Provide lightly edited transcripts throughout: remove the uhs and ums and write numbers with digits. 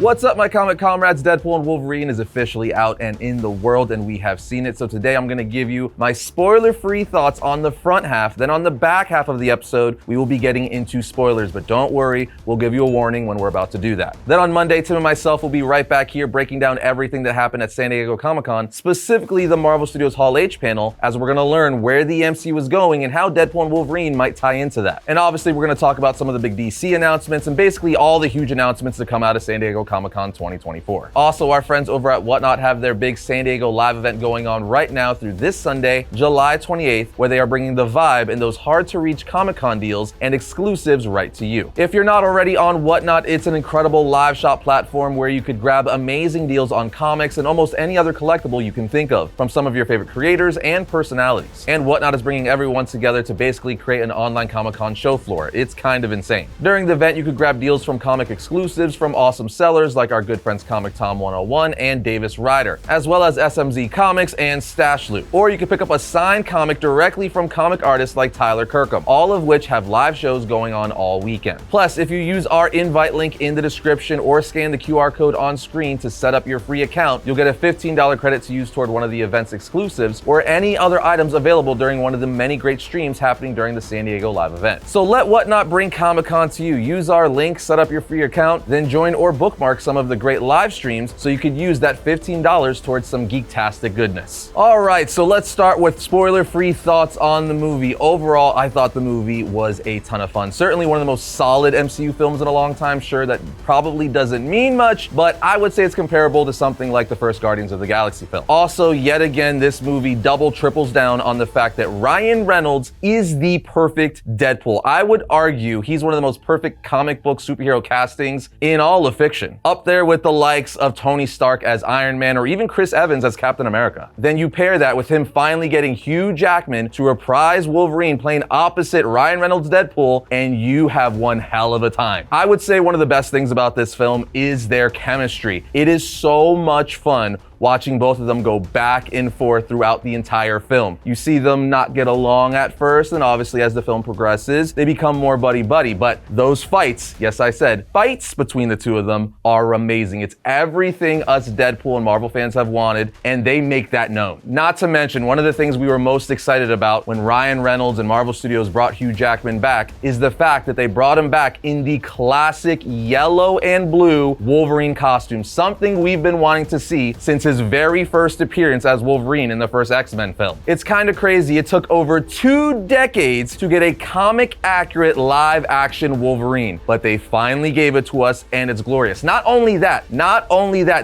What's up, my comic comrades? Deadpool and Wolverine is officially out and in the world, and we have seen it. So today I'm going to give you my spoiler-free thoughts on the front half. Then on the back half of the episode, we will be getting into spoilers, but don't worry, we'll give you a warning when we're about to do that. Then on Monday, Tim and myself will be right back here breaking down everything that happened at San Diego Comic-Con, specifically the Marvel Studios Hall H panel, as we're going to learn where the MCU was going and how Deadpool and Wolverine might tie into that. And obviously, we're going to talk about some of the big DC announcements and basically all the huge announcements that come out of San Diego Comic-Con 2024. Also, our friends over at Whatnot have their big San Diego live event going on right now through this Sunday, July 28th, where they are bringing the vibe and those hard-to-reach Comic-Con deals and exclusives right to you. If you're not already on Whatnot, it's an incredible live shop platform where you could grab amazing deals on comics and almost any other collectible you can think of, from some of your favorite creators and personalities. And Whatnot is bringing everyone together to basically create an online Comic-Con show floor. It's kind of insane. During the event, you could grab deals from comic exclusives from awesome sellers like our good friends Comic Tom 101 and Davis Ryder, as well as SMZ Comics and Stash Loot. Or you can pick up a signed comic directly from comic artists like Tyler Kirkham, all of which have live shows going on all weekend. Plus, if you use our invite link in the description or scan the QR code on screen to set up your free account, you'll get a $15 credit to use toward one of the event's exclusives or any other items available during one of the many great streams happening during the San Diego live event. So let Whatnot bring Comic-Con to you. Use our link, set up your free account, then join or bookmark some of the great live streams so you could use that $15 towards some geek-tastic goodness. All right, so let's start with spoiler-free thoughts on the movie. Overall, I thought the movie was a ton of fun. Certainly one of the most solid MCU films in a long time. Sure, that probably doesn't mean much, but I would say it's comparable to something like the first Guardians of the Galaxy film. Also, yet again, this movie triples down on the fact that Ryan Reynolds is the perfect Deadpool. I would argue he's one of the most perfect comic book superhero castings in all of fiction, up there with the likes of Tony Stark as Iron Man or even Chris Evans as Captain America. Then you pair that with him finally getting Hugh Jackman to reprise Wolverine playing opposite Ryan Reynolds' Deadpool, and you have one hell of a time. I would say one of the best things about this film is their chemistry. It is so much fun watching both of them go back and forth throughout the entire film. You see them not get along at first, and obviously as the film progresses, they become more buddy-buddy, but those fights, yes I said, fights between the two of them are amazing. It's everything us Deadpool and Marvel fans have wanted, and they make that known. Not to mention, one of the things we were most excited about when Ryan Reynolds and Marvel Studios brought Hugh Jackman back is the fact that they brought him back in the classic yellow and blue Wolverine costume, something we've been wanting to see since his very first appearance as Wolverine in the first X-Men film. It's kind of crazy. It took over 2 decades to get a comic-accurate live-action Wolverine, but they finally gave it to us, and it's glorious. Not only that,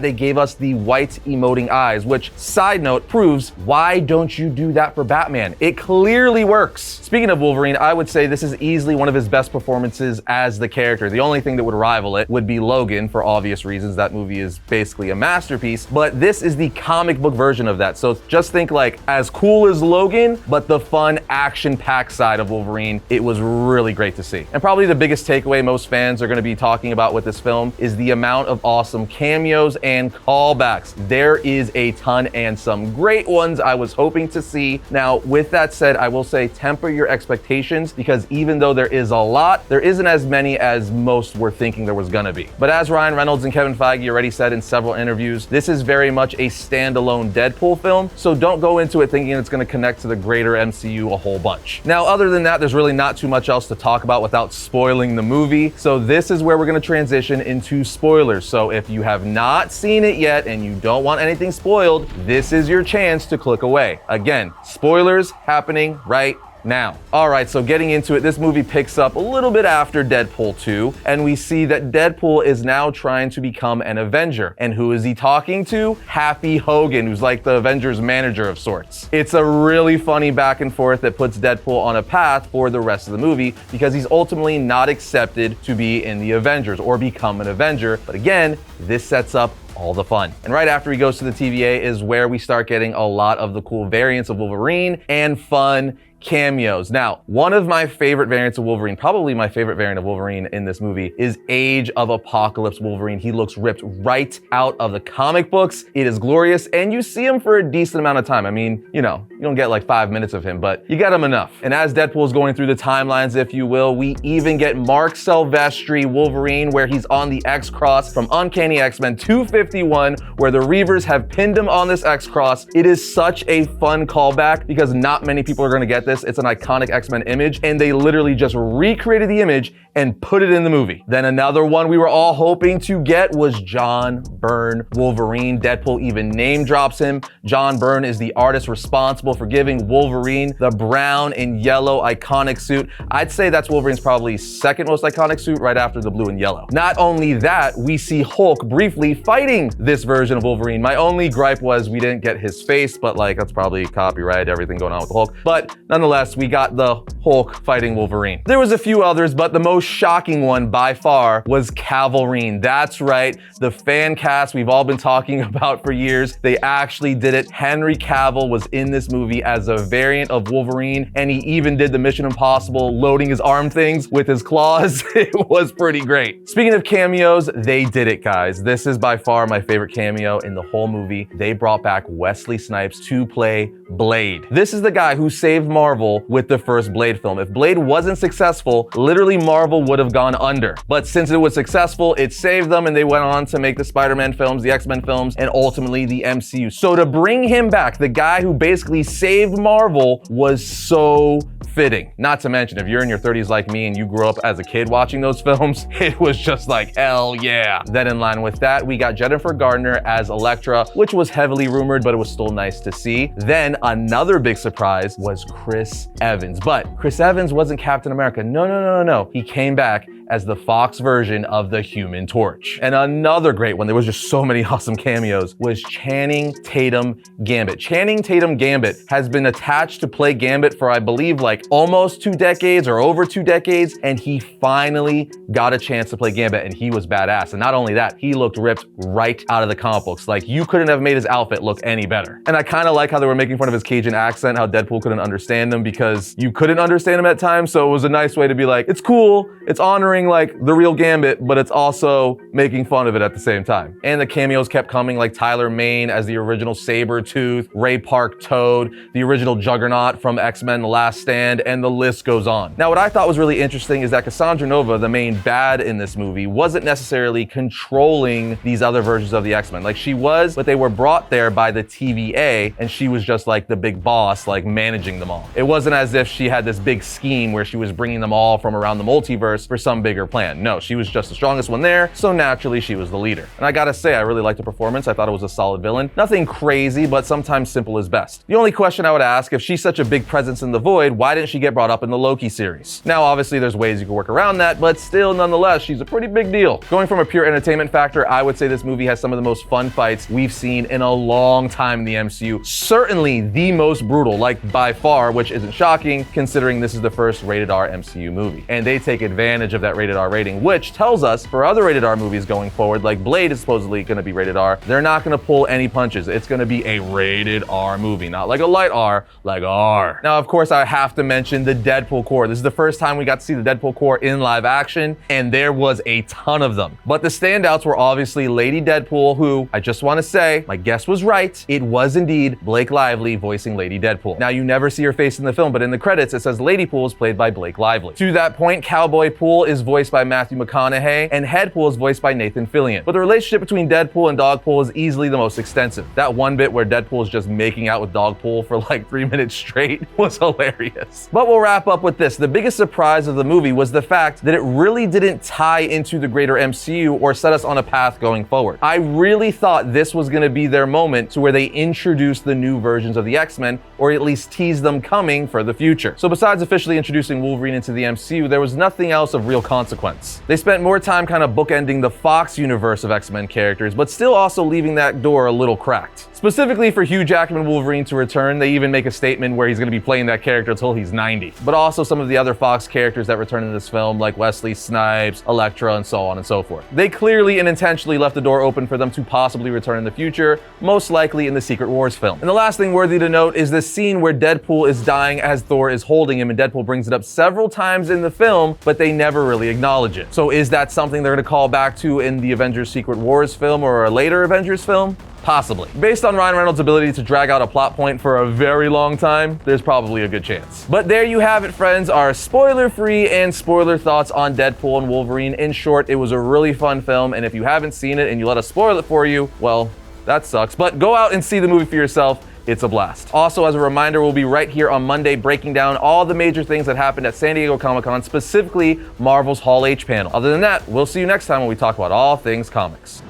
they gave us the white emoting eyes, which, side note, proves why don't you do that for Batman? It clearly works. Speaking of Wolverine, I would say this is easily one of his best performances as the character. The only thing that would rival it would be Logan, for obvious reasons. That movie is basically a masterpiece, but this is the comic book version of that. So just think like as cool as Logan, but the fun action-packed side of Wolverine. It was really great to see. And probably the biggest takeaway most fans are going to be talking about with this film is the amount of awesome cameos and callbacks. There is a ton and some great ones I was hoping to see. Now, with that said, I will say temper your expectations, because even though there is a lot, there isn't as many as most were thinking there was going to be. But as Ryan Reynolds and Kevin Feige already said in several interviews, this is very much a standalone Deadpool film, so don't go into it thinking it's going to connect to the greater MCU a whole bunch. Now, other than that, there's really not too much else to talk about without spoiling the movie, so this is where we're going to transition into spoilers. So if you have not seen it yet and you don't want anything spoiled, this is your chance to click away. Again, spoilers happening right now. All right, so getting into it, this movie picks up a little bit after Deadpool 2, and we see that Deadpool is now trying to become an Avenger. And who is he talking to? Happy Hogan, who's like the Avengers manager of sorts. It's a really funny back and forth that puts Deadpool on a path for the rest of the movie, because he's ultimately not accepted to be in the Avengers or become an Avenger. But again, this sets up all the fun. And right after he goes to the TVA is where we start getting a lot of the cool variants of Wolverine and fun cameos. Now, one of my favorite variants of Wolverine, probably my favorite variant of Wolverine in this movie, is Age of Apocalypse Wolverine. He looks ripped right out of the comic books. It is glorious, and you see him for a decent amount of time. I mean, you know, you don't get like 5 minutes of him, but you get him enough. And as Deadpool is going through the timelines, if you will, we even get Mark Silvestri Wolverine, where he's on the X-Cross from Uncanny X-Men 251, where the Reavers have pinned him on this X-Cross. It is such a fun callback because not many people are going to get this. It's an iconic X-Men image, and they literally just recreated the image and put it in the movie. Then another one we were all hoping to get was John Byrne Wolverine. Deadpool even name drops him. John Byrne is the artist responsible for giving Wolverine the brown and yellow iconic suit. I'd say that's Wolverine's probably second most iconic suit, right after the blue and yellow. Not only that, we see Hulk briefly fighting this version of Wolverine. My only gripe was we didn't get his face, but like that's probably copyright, everything going on with the Hulk. But nonetheless, we got the Hulk fighting Wolverine. There was a few others, but the most shocking one by far was Cavalrine. That's right, the fan cast we've all been talking about for years. They actually did it. Henry Cavill was in this movie as a variant of Wolverine, and he even did the Mission Impossible loading his arm things with his claws. It was pretty great. Speaking of cameos, they did it, guys. This is by far my favorite cameo in the whole movie. They brought back Wesley Snipes to play Blade. This is the guy who saved Marvel with the first Blade film. If Blade wasn't successful, literally Marvel would have gone under. But since it was successful, it saved them, and they went on to make the Spider-Man films, the X-Men films, and ultimately the MCU. So to bring him back, the guy who basically saved Marvel, was so fitting. Not to mention, if you're in your 30s like me and you grew up as a kid watching those films, it was just like, hell yeah. Then in line with that, we got Jennifer Gardner as Elektra, which was heavily rumored, but it was still nice to see. Then another big surprise was Chris Evans. But Chris Evans wasn't Captain America. No. He came back as the Fox version of the Human Torch. And another great one, there was just so many awesome cameos, was Channing Tatum Gambit. Channing Tatum Gambit has been attached to play Gambit for, I believe, like almost 2 decades or over 2 decades, and he finally got a chance to play Gambit, and he was badass. And not only that, he looked ripped right out of the comic books. Like, you couldn't have made his outfit look any better. And I kind of like how they were making fun of his Cajun accent, how Deadpool couldn't understand him because you couldn't understand him at times, so it was a nice way to be like, it's cool, it's honoring like the real Gambit, but it's also making fun of it at the same time. And the cameos kept coming, like Tyler Mane as the original Sabretooth, Ray Park Toad, the original Juggernaut from X-Men The Last Stand, and the list goes on. Now, what I thought was really interesting is that Cassandra Nova, the main bad in this movie, wasn't necessarily controlling these other versions of the X-Men. Like, she was, but they were brought there by the TVA, and she was just like the big boss, like managing them all. It wasn't as if she had this big scheme where she was bringing them all from around the multiverse for some bigger plan. No, she was just the strongest one there, so naturally she was the leader. And I gotta say, I really liked the performance. I thought it was a solid villain. Nothing crazy, but sometimes simple is best. The only question I would ask, if she's such a big presence in the void, why didn't she get brought up in the Loki series? Now, obviously there's ways you can work around that, but still, nonetheless, she's a pretty big deal. Going from a pure entertainment factor, I would say this movie has some of the most fun fights we've seen in a long time in the MCU. Certainly the most brutal, like by far, which isn't shocking considering this is the first rated R MCU movie. And they take advantage of that rated R rating, which tells us for other rated R movies going forward, like Blade is supposedly gonna be rated R, they're not gonna pull any punches. It's gonna be a rated R movie, not like a light R, like R. Now, of course, I have to mention the Deadpool Corps. This is the first time we got to see the Deadpool Corps in live action, and there was a ton of them. But the standouts were obviously Lady Deadpool, who, I just wanna say, my guess was right. It was indeed Blake Lively voicing Lady Deadpool. Now, you never see her face in the film, but in the credits, it says Lady Pool is played by Blake Lively. To that point, Cowboy Pool is voiced by Matthew McConaughey, and Headpool is voiced by Nathan Fillion. But the relationship between Deadpool and Dogpool is easily the most extensive. That one bit where Deadpool is just making out with Dogpool for like 3 minutes straight was hilarious. But we'll wrap up with this. The biggest surprise of the movie was the fact that it really didn't tie into the greater MCU or set us on a path going forward. I really thought this was going to be their moment to where they introduced the new versions of the X-Men, or at least tease them coming for the future. So besides officially introducing Wolverine into the MCU, there was nothing else of real consequence. They spent more time kind of bookending the Fox universe of X-Men characters, but still also leaving that door a little cracked. Specifically for Hugh Jackman Wolverine to return, they even make a statement where he's going to be playing that character until he's 90. But also some of the other Fox characters that return in this film, like Wesley Snipes, Elektra, and so on and so forth. They clearly and intentionally left the door open for them to possibly return in the future, most likely in the Secret Wars film. And the last thing worthy to note is this scene where Deadpool is dying as Thor is holding him, and Deadpool brings it up several times in the film, but they never really acknowledge it. So is that something they're going to call back to in the Avengers Secret Wars film or a later Avengers film? Possibly. Based on Ryan Reynolds' ability to drag out a plot point for a very long time, there's probably a good chance. But there you have it, friends, our spoiler-free and spoiler thoughts on Deadpool and Wolverine. In short, it was a really fun film, and if you haven't seen it and you let us spoil it for you, well, that sucks. But go out and see the movie for yourself. It's a blast. Also, as a reminder, we'll be right here on Monday breaking down all the major things that happened at San Diego Comic-Con, specifically Marvel's Hall H panel. Other than that, we'll see you next time when we talk about all things comics.